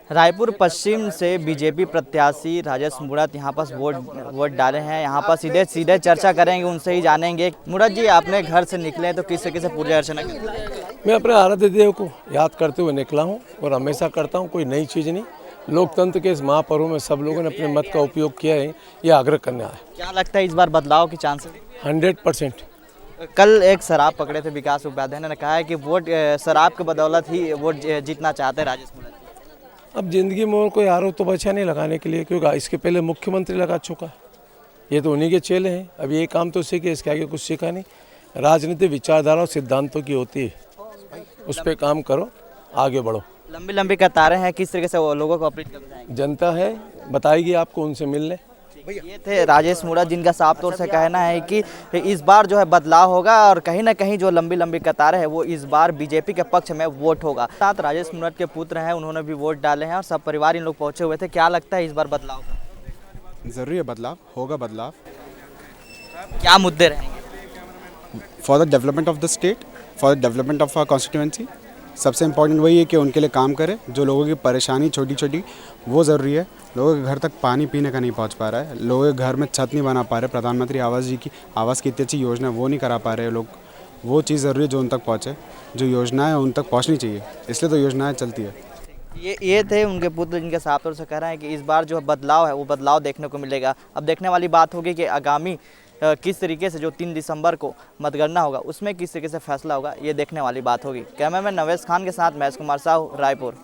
रायपुर पश्चिम से बीजेपी प्रत्याशी राजेश मूणत यहाँ पर वोट डाले हैं। यहाँ पर सीधे सीधे चर्चा करेंगे, उनसे ही जानेंगे। मूणत जी, आपने घर से निकले तो किस तरीके से पूजा अर्चना की? मैं अपने आराध्य देव को याद करते हुए निकला हूँ और हमेशा करता हूँ, कोई नई चीज़ नहीं। लोकतंत्र के इस महापर्व में सब लोगों ने अपने मत का उपयोग किया है, ये आग्रह करना है। क्या लगता है इस बार बदलाव की चांसेस? 100%। कल एक शराब पकड़े थे विकास उपाध्याय ने कहा है कि वोट शराब के बदौलत ही वोट जीतना चाहते हैं राजेश मूणत। अब जिंदगी में और कोई आरोप तो बचा नहीं लगाने के लिए, क्योंकि इसके पहले मुख्यमंत्री लगा चुका है। ये तो उन्हीं के चेले हैं। अब ये काम तो सीखे, इसके आगे कुछ सीखा नहीं। राजनीति विचारधारा और सिद्धांतों की होती है, उस पर काम करो, आगे बढ़ो। लंबी लंबी कतारें हैं, किस तरीके से वो लोगों को अपील करना चाहेंगे? जनता है, बताएगी आपको, उनसे मिल लें। ये थे राजेश मूणत, जिनका साफ तौर से कहना है कि इस बार जो है बदलाव होगा और कहीं ना कहीं जो लंबी लंबी कतारें हैं वो इस बार बीजेपी के पक्ष में वोट होगा। साथ राजेश मूणत के पुत्र हैं, उन्होंने भी वोट डाले हैं और सब परिवार इन लोग पहुंचे हुए थे। क्या लगता है इस बार बदलाव का? ज़रूरी है, बदलाव होगा। बदलाव क्या मुद्दे रहेंगे? For the development of the state, for the development of our constituency. सबसे इम्पोर्टेंट वही है कि उनके लिए काम करे। जो लोगों की परेशानी छोटी छोटी वो ज़रूरी है। लोगों के घर तक पानी पीने का नहीं पहुंच पा रहा है, लोगों के घर में छत नहीं बना पा रहे, प्रधानमंत्री आवास की इतनी अच्छी योजना वो नहीं करा पा रहे लोग। वो चीज़ ज़रूरी है जो उन तक पहुँचे, जो योजनाएं उन तक पहुँचनी चाहिए, इसलिए तो योजनाएं चलती है। ये थे उनके पुत्र, जिनके साफ तौर से कह रहे हैं कि इस बार जो बदलाव है वो बदलाव देखने को मिलेगा। अब देखने वाली बात होगी कि आगामी किस तरीके से जो 3 दिसंबर को मतगणना होगा उसमें किस तरीके से फैसला होगा, ये देखने वाली बात होगी। कैमरामैन नवेश खान के साथ महेश कुमार साहू, रायपुर।